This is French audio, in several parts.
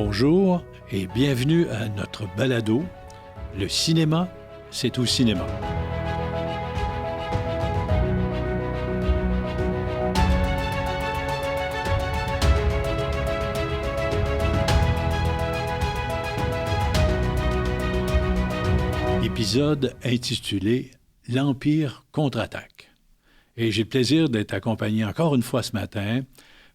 Bonjour et bienvenue à notre balado. Le cinéma, c'est au cinéma. Épisode intitulé « L'Empire contre-attaque ». Et j'ai le plaisir d'être accompagné encore une fois ce matin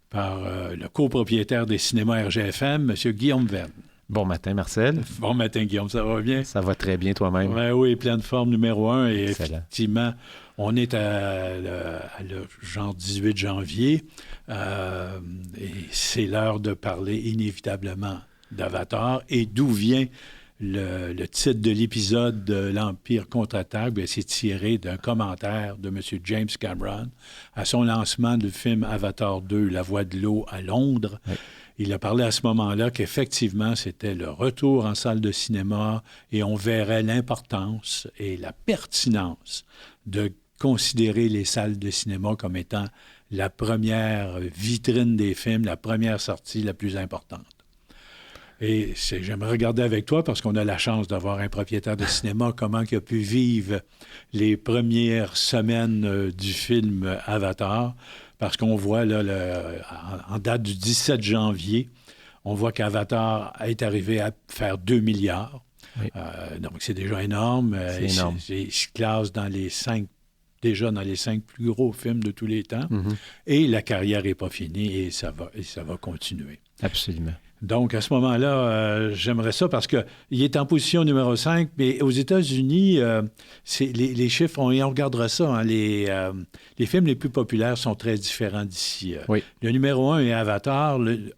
par le copropriétaire des cinémas RGFM, M. Guillaume Verne. Bon matin, Marcel. Bon matin, Guillaume, ça va bien? Ça va très bien toi-même. Oui, pleine forme numéro 1. Et excellent. Effectivement, on est à le genre 18 janvier et c'est l'heure de parler inévitablement d'Avatar. Et d'où vient le titre de l'épisode de l'Empire contre-attaque? Bien, c'est tiré d'un commentaire de M. James Cameron à son lancement du film Avatar 2, La Voix de l'eau à Londres. Oui. Il a parlé à ce moment-là qu'effectivement, c'était le retour en salle de cinéma et on verrait l'importance et la pertinence de considérer les salles de cinéma comme étant la première vitrine des films, la première sortie la plus importante. Et j'aimerais regarder avec toi, parce qu'on a la chance d'avoir un propriétaire de cinéma, comment il a pu vivre les premières semaines du film Avatar, parce qu'on voit, là, en date du 17 janvier, on voit qu'Avatar est arrivé à faire 2 milliards. Oui. Donc, c'est déjà énorme. C'est énorme. Il se classe déjà dans les 5 plus gros films de tous les temps. Mm-hmm. Et la carrière n'est pas finie et ça va continuer. Absolument. Donc, à ce moment-là, j'aimerais ça parce qu'il est en position numéro 5, mais aux États-Unis, les chiffres, on regardera ça, hein, les films les plus populaires sont très différents d'ici. Oui. Le numéro 1 est Avatar, le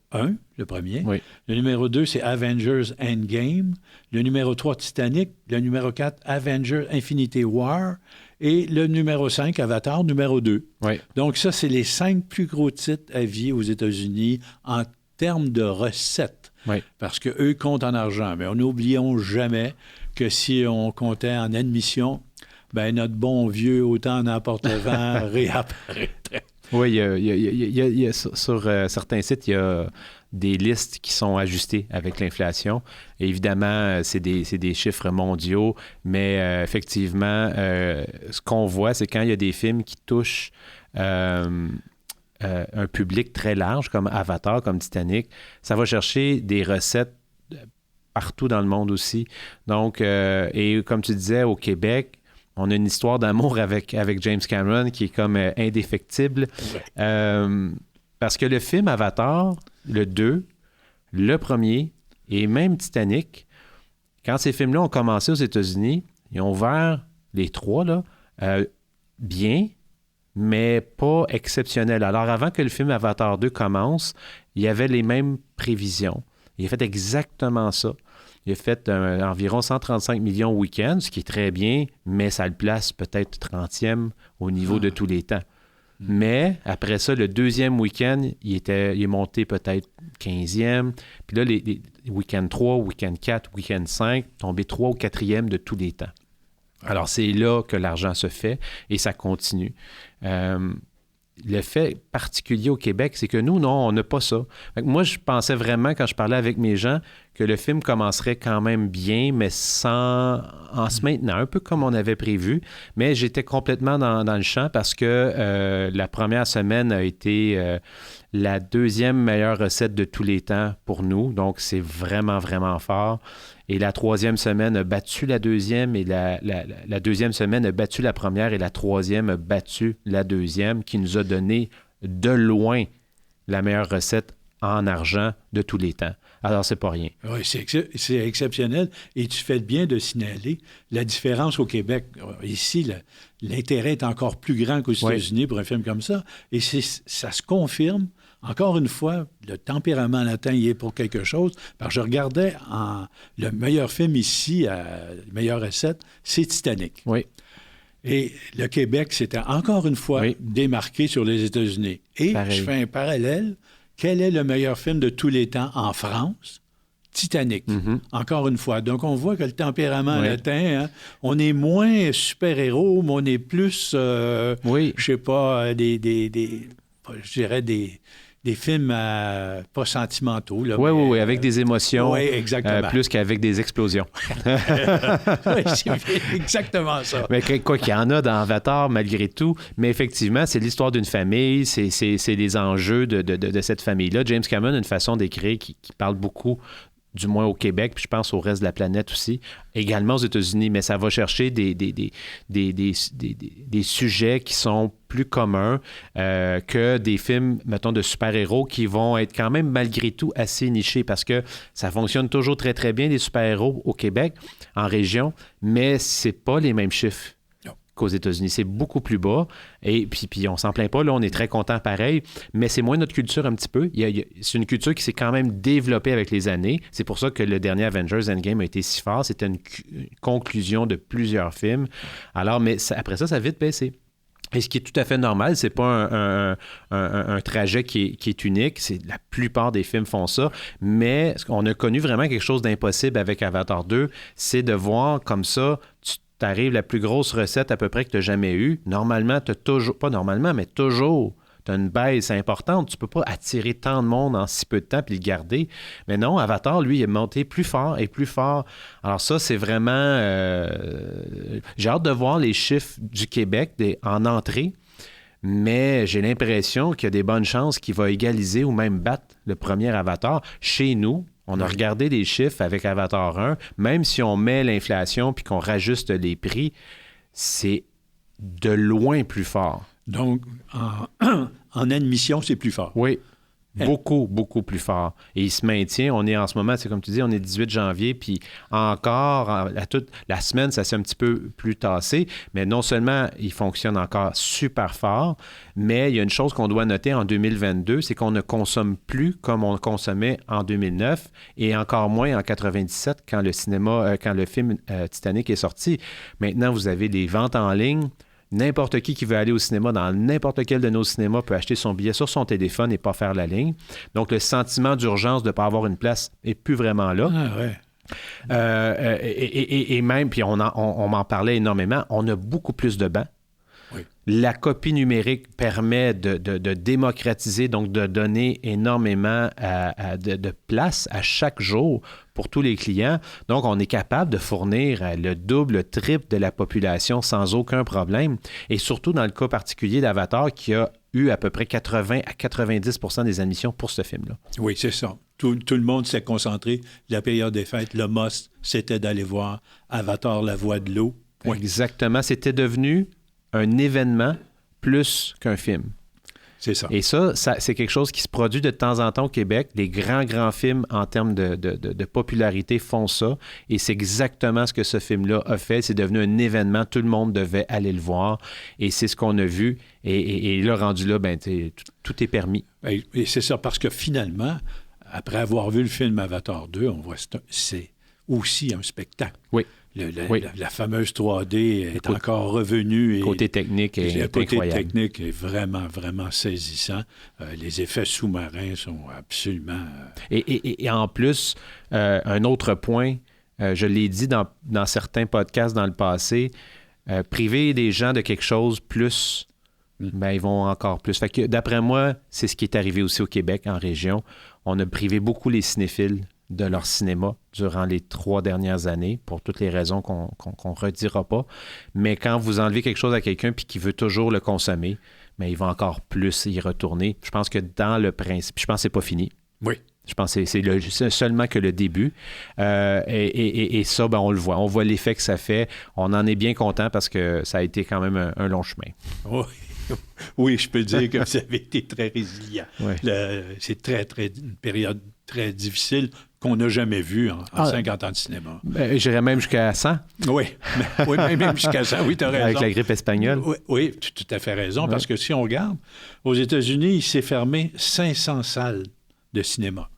premier. Oui. Le numéro 2, c'est Avengers Endgame. Le numéro 3, Titanic. Le numéro 4, Avengers Infinity War. Et le numéro 5, Avatar, numéro 2. Oui. Donc, ça, c'est les 5 plus gros titres à vie aux États-Unis en termes de recettes, oui. Parce qu'eux comptent en argent. Mais n'oublions jamais que si on comptait en admission, bien, notre bon vieux « autant n'emporte le vent » réapparaîtrait. Oui, il y a sur certains sites, il y a des listes qui sont ajustées avec l'inflation. Et évidemment, c'est des chiffres mondiaux, mais effectivement, ce qu'on voit, c'est quand il y a des films qui touchent un public très large, comme Avatar, comme Titanic, ça va chercher des recettes partout dans le monde aussi. Donc, et comme tu disais, au Québec, on a une histoire d'amour avec James Cameron qui est comme indéfectible. Ouais. Parce que le film Avatar, le 2, le premier, et même Titanic, quand ces films-là ont commencé aux États-Unis, ils ont ouvert les 3, là, bien, mais pas exceptionnel. Alors, avant que le film Avatar 2 commence, il y avait les mêmes prévisions. Il a fait exactement ça. Il a fait environ 135 millions au week-end, ce qui est très bien, mais ça le place peut-être 30e au niveau de tous les temps. Mais après ça, le deuxième week-end, il est monté peut-être 15e. Puis là, les week-end 3, week-end 4, week-end 5, tombé 3 ou 4e de tous les temps. Alors, c'est là que l'argent se fait et ça continue. Le fait particulier au Québec, c'est que nous, non, on n'a pas ça. Moi, je pensais vraiment, quand je parlais avec mes gens, que le film commencerait quand même bien, mais en se maintenant, un peu comme on avait prévu. Mais j'étais complètement dans le champ parce que la première semaine a été la deuxième meilleure recette de tous les temps pour nous. Donc, c'est vraiment, vraiment fort. Et la troisième semaine a battu la deuxième et la deuxième semaine a battu la première et la troisième a battu la deuxième, qui nous a donné de loin la meilleure recette en argent de tous les temps. Alors, c'est pas rien. Oui, c'est exceptionnel. Et tu fais bien de signaler la différence au Québec. Ici, l'intérêt est encore plus grand qu'aux États-Unis pour un film comme ça. Et ça se confirme. Encore une fois, le tempérament latin y est pour quelque chose. Parce que je regardais le meilleur film ici, la meilleure recette, c'est Titanic. Oui. Et le Québec s'était encore une fois démarqué sur les États-Unis. Et je fais un parallèle. Quel est le meilleur film de tous les temps en France? Titanic, encore une fois. Donc, on voit que le tempérament latin, hein, on est moins super-héros, mais on est plus, je sais pas, je dirais des des films pas sentimentaux. Oui, avec des émotions. Oui, exactement. Plus qu'avec des explosions. Oui, c'est exactement ça. Mais quoi qu'il y en a dans Avatar, malgré tout. Mais effectivement, c'est l'histoire d'une famille, c'est les enjeux de cette famille-là. James Cameron a une façon d'écrire qui parle beaucoup, du moins au Québec, puis je pense au reste de la planète aussi, également aux États-Unis, mais ça va chercher des sujets qui sont plus communs que des films, mettons, de super-héros qui vont être quand même, malgré tout, assez nichés, parce que ça fonctionne toujours très, très bien, les super-héros au Québec, en région, mais c'est pas les mêmes chiffres qu'aux États-Unis. C'est beaucoup plus bas. Et puis on s'en plaint pas. Là, on est très content pareil. Mais c'est moins notre culture un petit peu. C'est une culture qui s'est quand même développée avec les années. C'est pour ça que le dernier Avengers Endgame a été si fort. C'était une conclusion de plusieurs films. Alors, mais après ça a vite baissé. Et ce qui est tout à fait normal, c'est pas un trajet qui est unique. La plupart des films font ça. Mais on a connu vraiment quelque chose d'impossible avec Avatar 2. C'est de voir comme ça, t'arrives la plus grosse recette à peu près que tu as jamais eue. Normalement, tu as toujours, pas normalement, mais toujours, tu as une baisse importante. Tu peux pas attirer tant de monde en si peu de temps puis le garder. Mais non, Avatar, lui, il est monté plus fort et plus fort. Alors ça, c'est vraiment... j'ai hâte de voir les chiffres du Québec en entrée, mais j'ai l'impression qu'il y a des bonnes chances qu'il va égaliser ou même battre le premier Avatar. Chez nous, on a regardé les chiffres avec Avatar 1, même si on met l'inflation puis qu'on rajuste les prix, c'est de loin plus fort. Donc, en admission, c'est plus fort. Oui, beaucoup, beaucoup plus fort. Et il se maintient. On est en ce moment, c'est comme tu dis, on est 18 janvier, puis encore, toute la semaine, ça s'est un petit peu plus tassé, mais non seulement il fonctionne encore super fort, mais il y a une chose qu'on doit noter en 2022, c'est qu'on ne consomme plus comme on consommait en 2009 et encore moins en 97 quand le film Titanic est sorti. Maintenant, vous avez des ventes en ligne. N'importe qui veut aller au cinéma, dans n'importe quel de nos cinémas, peut acheter son billet sur son téléphone et pas faire la ligne. Donc, le sentiment d'urgence de ne pas avoir une place n'est plus vraiment là. Ah ouais. Et même, puis on m'en parlait énormément, on a beaucoup plus de bancs. Oui. La copie numérique permet de démocratiser, donc de donner énormément de place à chaque jour pour tous les clients. Donc, on est capable de fournir le double, le triple de la population sans aucun problème. Et surtout dans le cas particulier d'Avatar, qui a eu à peu près 80 à 90 % des admissions pour ce film-là. Oui, c'est ça. Tout le monde s'est concentré. La période des fêtes, le must, c'était d'aller voir Avatar, la voix de l'eau. Oui. Exactement. C'était devenu un événement plus qu'un film. C'est ça. Et ça, c'est quelque chose qui se produit de temps en temps au Québec. Les grands films en termes de popularité font ça. Et c'est exactement ce que ce film-là a fait. C'est devenu un événement. Tout le monde devait aller le voir. Et c'est ce qu'on a vu. Et là, rendu là, ben, tout est permis. Et c'est ça, parce que finalement, après avoir vu le film Avatar 2, on voit que c'est aussi un spectacle. Oui. La fameuse 3D est encore revenue. Le côté technique est incroyable. Le côté technique est vraiment, vraiment saisissant. Les effets sous-marins sont absolument... Et en plus, un autre point, je l'ai dit dans certains podcasts dans le passé, priver des gens de quelque chose plus... Ben, ils vont encore plus. Fait que, d'après moi, c'est ce qui est arrivé aussi au Québec, en région. On a privé beaucoup les cinéphiles de leur cinéma durant les 3 dernières années, pour toutes les raisons qu'on ne redira pas. Mais quand vous enlevez quelque chose à quelqu'un puis qui veut toujours le consommer, mais il va encore plus y retourner. Je pense que dans le principe, je pense que c'est pas fini. Oui. Je pense que c'est seulement que le début. Et ça, ben, on le voit. On voit l'effet que ça fait. On en est bien content parce que ça a été quand même un long chemin. Oui. Oui, je peux dire que vous avez été très résilient. Oui. C'est une période très difficile qu'on n'a jamais vue en 50 ans de cinéma. Ben, j'irais même jusqu'à 100. Oui, même jusqu'à 100. Oui, tu as raison. Avec la grippe espagnole. Oui, tu as tout à fait raison, parce que si on regarde, aux États-Unis, il s'est fermé 500 salles de cinéma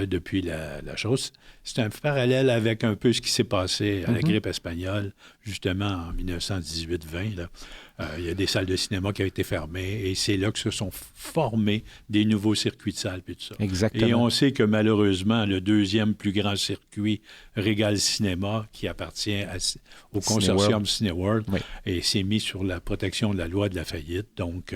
depuis la chose. C'est un parallèle avec un peu ce qui s'est passé à la grippe espagnole, justement en 1918-20. Il y a des salles de cinéma qui ont été fermées et c'est là que se sont formés des nouveaux circuits de salles et tout ça. Exactement. Et on sait que malheureusement, le deuxième plus grand circuit, Regal Cinéma, qui appartient au consortium Cineworld, et s'est mis sur la protection de la loi de la faillite. Donc,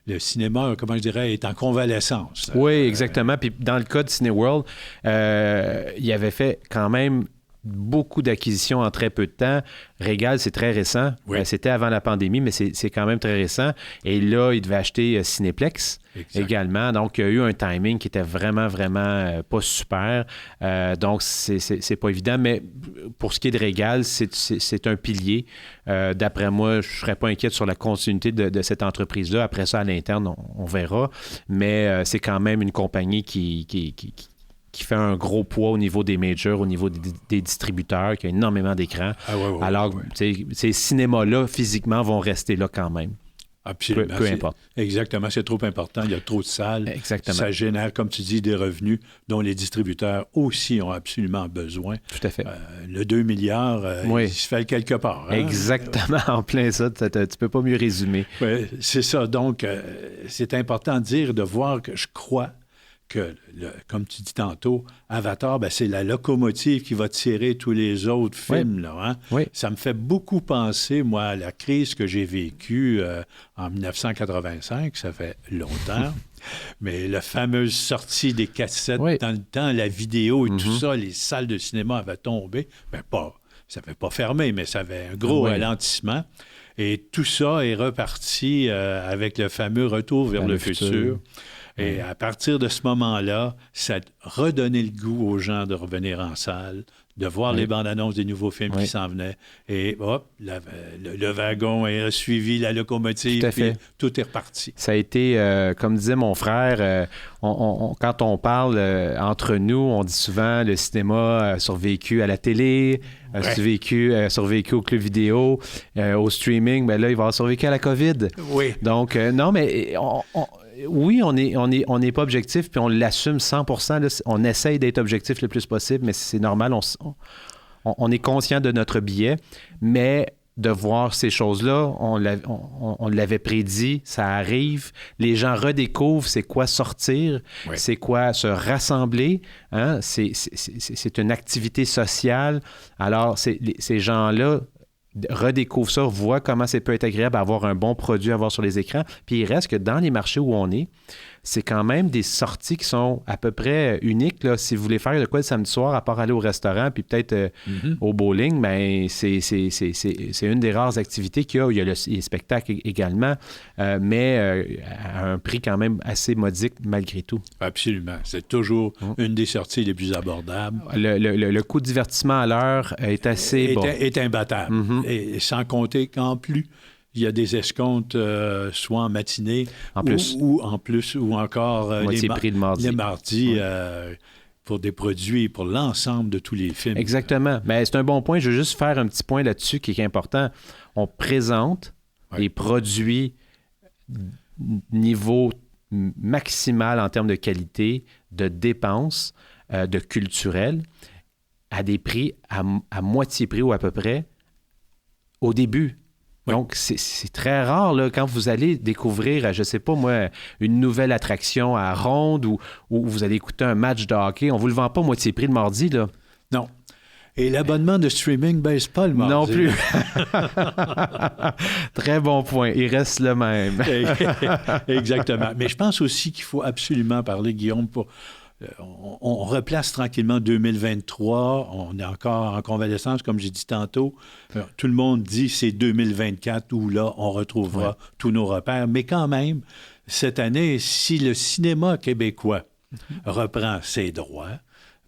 le cinéma, comment je dirais, est en convalescence. Oui, exactement. Puis dans le cas de Cineworld, il avait fait quand même beaucoup d'acquisitions en très peu de temps. Régal, c'est très récent. Oui. C'était avant la pandémie, mais c'est quand même très récent. Et là, il devait acheter Cinéplex également. Donc, il y a eu un timing qui était vraiment, vraiment pas super. Donc, c'est pas évident. Mais pour ce qui est de Régal, c'est un pilier. D'après moi, je ne serais pas inquiète sur la continuité de cette entreprise-là. Après ça, à l'interne, on verra. Mais c'est quand même une compagnie qui fait un gros poids au niveau des majors, au niveau des distributeurs, qui a énormément d'écrans. Alors, ces cinémas-là, physiquement, vont rester là quand même. Absolument. Peu importe. Exactement. C'est trop important. Il y a trop de salles. Exactement. Ça génère, comme tu dis, des revenus dont les distributeurs aussi ont absolument besoin. Tout à fait. Le 2 milliards, il se fait quelque part. Hein? Exactement. En plein ça. Tu ne peux pas mieux résumer. Oui, c'est ça. Donc, c'est important de dire, de voir que je crois que, comme tu dis tantôt, Avatar, c'est la locomotive qui va tirer tous les autres films. Oui. Là, hein? Oui. Ça me fait beaucoup penser, moi, à la crise que j'ai vécue en 1985. Ça fait longtemps. Mais la fameuse sortie des cassettes dans le temps, la vidéo et tout ça, les salles de cinéma avaient tombé. Ça n'avait pas fermé, mais ça avait un gros ralentissement. Et tout ça est reparti avec le fameux retour vers le futur. Et à partir de ce moment-là, ça a redonné le goût aux gens de revenir en salle, de voir les bandes annonces des nouveaux films qui s'en venaient. Et hop, le wagon a suivi la locomotive, puis tout est reparti. Ça a été, comme disait mon frère, quand on parle entre nous, on dit souvent le cinéma a survécu à la télé, survécu au club vidéo, au streaming, là, il va avoir survécu à la COVID. Oui. Donc, non, mais oui, on n'est pas objectif, puis on l'assume 100%. Là, on essaye d'être objectif le plus possible, mais c'est normal. On est conscient de notre biais, mais de voir ces choses-là, on l'avait prédit, ça arrive. Les gens redécouvrent c'est quoi sortir, c'est quoi se rassembler. Hein? C'est une activité sociale. Alors, ces gens-là redécouvre ça, voit comment ça peut être agréable d'avoir un bon produit à voir sur les écrans. Puis il reste que dans les marchés où on est, c'est quand même des sorties qui sont à peu près uniques. Là. Si vous voulez faire de quoi le samedi soir, à part aller au restaurant puis peut-être au bowling, c'est une des rares activités qu'il y a. Il y a les spectacles également, mais à un prix quand même assez modique malgré tout. Absolument. C'est toujours une des sorties les plus abordables. Le coût de divertissement à l'heure est assez bon. Est imbattable. Et sans compter qu'en plus, il y a des escomptes soit en matinée ou en plus, ou encore les mardis pour des produits, pour l'ensemble de tous les films. Exactement. Mais c'est un bon point. Je veux juste faire un petit point là-dessus qui est important. On présente les produits niveau maximal en termes de qualité, de dépenses, de culturel, à des prix à moitié prix ou à peu près au début. Donc, c'est très rare là, quand vous allez découvrir, je ne sais pas moi, une nouvelle attraction à Ronde ou vous allez écouter un match de hockey. On ne vous le vend pas moitié prix le mardi, là. Non. Et l'abonnement de streaming ne baisse pas le mardi. Non plus. Très bon point. Il reste le même. Exactement. Mais je pense aussi qu'il faut absolument parler, Guillaume, on replace tranquillement 2023. On est encore en convalescence, comme j'ai dit tantôt. Tout le monde dit c'est 2024 où là, on retrouvera tous nos repères. Mais quand même, cette année, si le cinéma québécois reprend ses droits,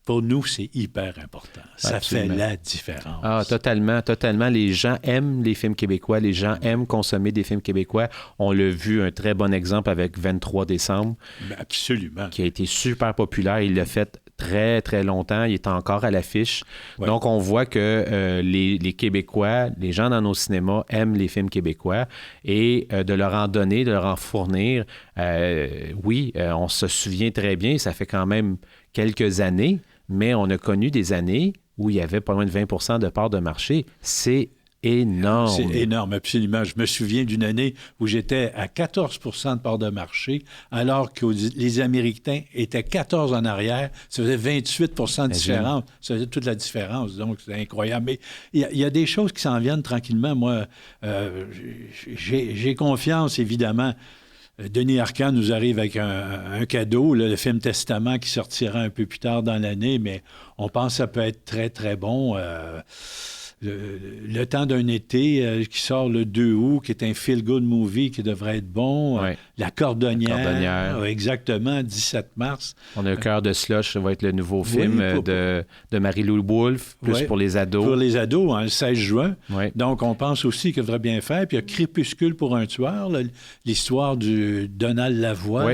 pour nous, c'est hyper important. Ça fait la différence. Ah, totalement, totalement. Les gens aiment les films québécois. Les gens aiment consommer des films québécois. On l'a vu, un très bon exemple avec 23 décembre. Absolument. Qui a été super populaire. Il l'a fait très, très longtemps. Il est encore à l'affiche. Ouais. Donc, on voit que les Québécois, les gens dans nos cinémas aiment les films québécois et de leur en donner, de leur en fournir, on se souvient très bien, ça fait quand même quelques années, mais on a connu des années où il y avait pas loin de 20 % de part de marché. C'est énorme. C'est énorme, absolument. Je me souviens d'une année où j'étais à 14 % de part de marché, alors que les Américains étaient 14 en arrière. Ça faisait 28 % de différence. Ça faisait toute la différence. Donc, c'est incroyable. Mais il y a des choses qui s'en viennent tranquillement. Moi, j'ai confiance, évidemment. Denis Arcand nous arrive avec un cadeau, là, le film Testament qui sortira un peu plus tard dans l'année, mais on pense que ça peut être très, très bon. Le temps d'un été qui sort le 2 août, qui est un feel-good movie qui devrait être bon. Ouais. La Cordonnière. La exactement, 17 mars. On a Cœur de Slush, ça va être le nouveau film Oui, de Marie-Lou Wolfe, plus pour les ados. Pour les ados, le 16 juin. Ouais. Donc, on pense aussi qu'il devrait bien faire. Puis il y a Crépuscule pour un tueur, là, l'histoire du Donald Lavoie,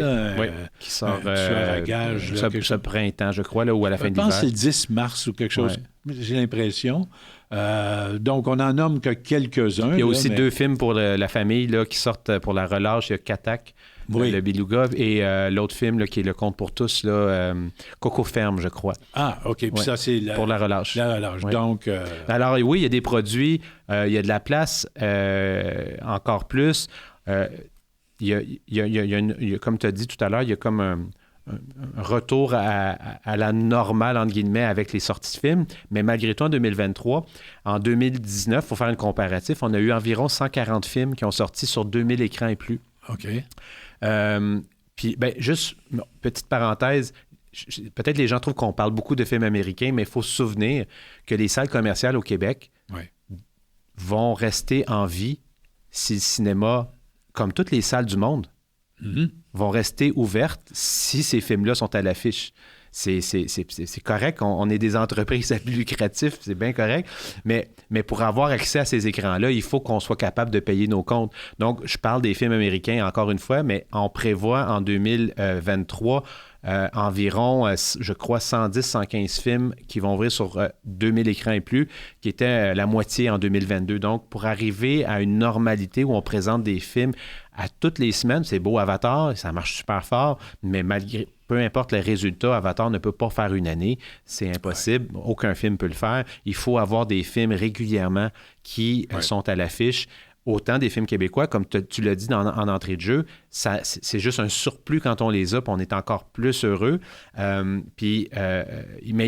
qui sort tueur à gages. Ce printemps, je crois, là, ou à la fin de l'hiver. Je pense que c'est le 10 mars ou quelque chose. J'ai l'impression. Donc, on n'en nomme que quelques-uns. Il y a aussi 2 films pour la famille là, qui sortent pour la relâche. Il y a Katak, le Beluga, et l'autre film là, qui est Le Conte pour tous, là, Coco Ferme, je crois. Ah, OK. Puis ça, c'est pour la relâche. La relâche. Ouais. Donc, alors, oui, il y a des produits, il y a de la place, encore plus. Il y a, comme tu as dit tout à l'heure, il y a comme un retour à la normale, entre guillemets, avec les sorties de films. Mais malgré tout, en 2023, en 2019, il faut faire une comparatif, on a eu environ 140 films qui ont sorti sur 2000 écrans et plus. OK. Puis, juste, petite parenthèse, peut-être les gens trouvent qu'on parle beaucoup de films américains, mais il faut se souvenir que les salles commerciales au Québec vont rester en vie si le cinéma, comme toutes les salles du monde, vont rester ouvertes si ces films-là sont à l'affiche. C'est correct, on est des entreprises à but lucratif, c'est bien correct, mais pour avoir accès à ces écrans-là, il faut qu'on soit capable de payer nos comptes. Donc, je parle des films américains encore une fois, mais on prévoit en 2023 environ, je crois, 110-115 films qui vont ouvrir sur 2000 écrans et plus, qui étaient la moitié en 2022. Donc, pour arriver à une normalité où on présente des films à toutes les semaines, c'est beau Avatar, ça marche super fort, mais peu importe les résultats, Avatar ne peut pas faire une année. C'est impossible. Aucun film peut le faire. Il faut avoir des films régulièrement qui sont à l'affiche. Autant des films québécois, comme tu l'as dit en entrée de jeu, c'est juste un surplus quand on les a, puis on est encore plus heureux. Mais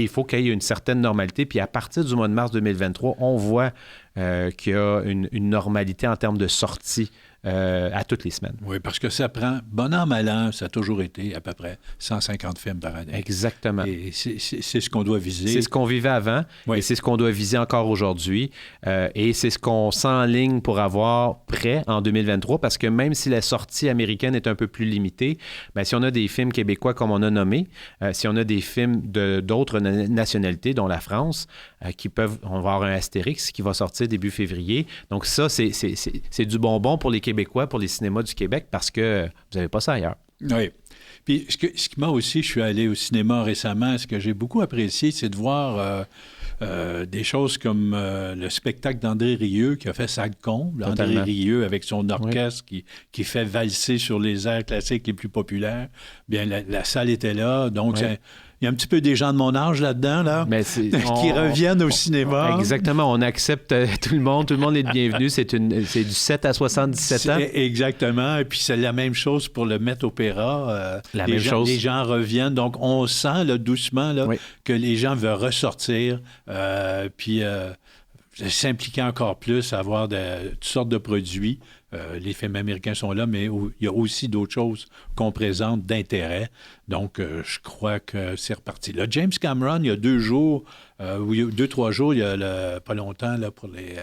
il faut qu'il y ait une certaine normalité. Puis à partir du mois de mars 2023, on voit qu'il y a une normalité en termes de sortie à toutes les semaines. Oui, parce que ça prend, bon an, mal an, ça a toujours été à peu près 150 films par année. Exactement. Et c'est ce qu'on doit viser. C'est ce qu'on vivait avant, et c'est ce qu'on doit viser encore aujourd'hui. Et c'est ce qu'on s'enligne pour avoir prêt en 2023, parce que même si la sortie américaine est un peu plus limitée, bien, si on a des films québécois comme on a nommé, si on a des films d'autres nationalités, dont la France, on va avoir un Astérix qui va sortir début février. Donc ça, c'est du bonbon pour les Québécois, pour les cinémas du Québec, parce que vous n'avez pas ça ailleurs. Oui. Puis ce qui m'a aussi, je suis allé au cinéma récemment, ce que j'ai beaucoup apprécié, c'est de voir des choses comme le spectacle d'André Rieu qui a fait Sac Comble. André Rieu avec son orchestre qui fait valser sur les airs classiques les plus populaires. Bien, la salle était là, donc il y a un petit peu des gens de mon âge là-dedans, là, qui reviennent au cinéma. Exactement, on accepte tout le monde est le bienvenu. C'est du 7 à 77 ans. Exactement, et puis c'est la même chose pour le Met Opéra. Les gens reviennent, donc on sent là, doucement là, que les gens veulent ressortir, puis s'impliquer encore plus, avoir toutes sortes de produits. Les films américains sont là, mais il y a aussi d'autres choses qu'on présente d'intérêt. Donc, je crois que c'est reparti. Là, James Cameron, il y a 2 jours, ou 2-3 jours, il y a pas longtemps, là, pour les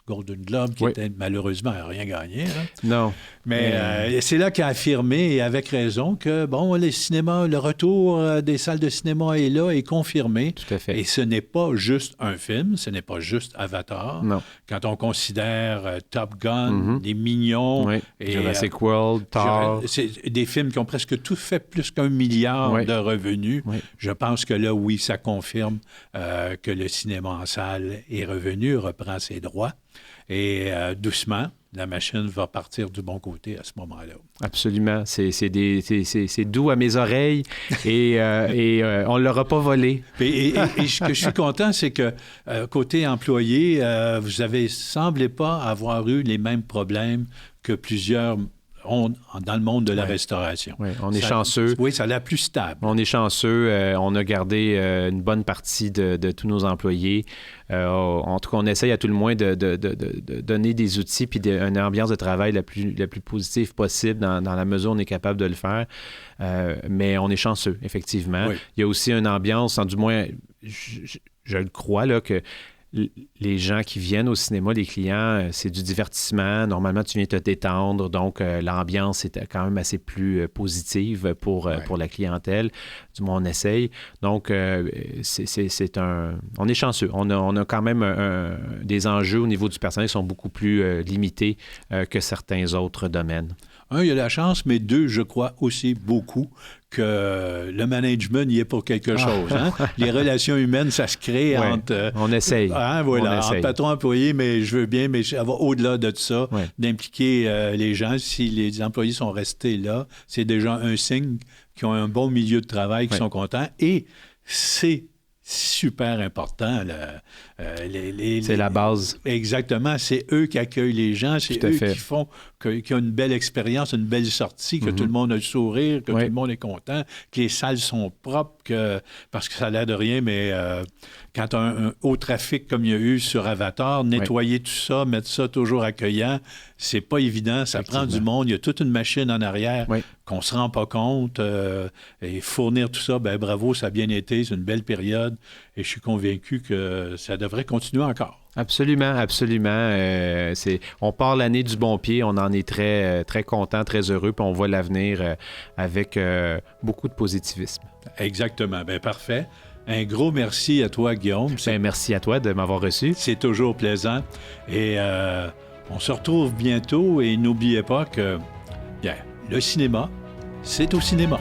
Golden Globe, qui était malheureusement rien gagné. Là. Non. Mais c'est là qu'il a affirmé, et avec raison, que, bon, le retour des salles de cinéma est là, est confirmé. Tout à fait. Et ce n'est pas juste un film, ce n'est pas juste Avatar. Non. Quand on considère Top Gun, Les Mignons... et Jurassic World, Thor... C'est des films qui ont presque tous fait plus qu'1 milliard de revenus. Je pense que là, oui, ça confirme que le cinéma en salle est revenu, reprend ses droits. Et doucement, la machine va partir du bon côté à ce moment-là. Absolument. C'est doux à mes oreilles et on ne l'aura pas volé. Et ce que je suis content, c'est que côté employé, vous semblez pas avoir eu les mêmes problèmes que plusieurs dans le monde de la restauration. Oui, on est chanceux. Oui, ça a l'air plus stable. On est chanceux. On a gardé une bonne partie de tous nos employés. En tout cas, on essaye à tout le moins de donner des outils puis une ambiance de travail la plus positive possible dans la mesure où on est capable de le faire. Mais on est chanceux, effectivement. Oui. Il y a aussi une ambiance, du moins, je le crois, là, que les gens qui viennent au cinéma, les clients, c'est du divertissement. Normalement, tu viens te détendre. Donc, l'ambiance est quand même assez plus positive pour la clientèle. Du moins, on essaye. Donc, on est chanceux. On a quand même des enjeux au niveau du personnel qui sont beaucoup plus limités que certains autres domaines. Un, il y a la chance, mais deux, je crois aussi beaucoup que le management y est pour quelque chose. Hein? Les relations humaines, ça se crée entre... on essaye. Entre patron-employé, mais je veux bien, mais ça va au-delà de ça, d'impliquer les gens. Si les employés sont restés là, c'est déjà un signe qu'ils ont un bon milieu de travail, qu'ils sont contents. Et c'est super important. C'est la base. Exactement. C'est eux qui accueillent les gens. C'est eux qui font qui ont une belle expérience, une belle sortie, que tout le monde a le sourire, que tout le monde est content, que les salles sont propres, parce que ça a l'air de rien, mais quand un haut trafic comme il y a eu sur Avatar, nettoyer tout ça, mettre ça toujours accueillant, c'est pas évident. Ça prend du monde. Il y a toute une machine en arrière qu'on se rend pas compte. Et fournir tout ça, ben bravo, ça a bien été. C'est une belle période. Et je suis convaincu que ça devrait continuer encore. Absolument, absolument. On part l'année du bon pied. On en est très, très content, très heureux. Puis on voit l'avenir avec beaucoup de positivisme. Exactement. Bien, parfait. Un gros merci à toi, Guillaume. Merci à toi de m'avoir reçu. C'est toujours plaisant. Et on se retrouve bientôt. Et n'oubliez pas que le cinéma, c'est au cinéma.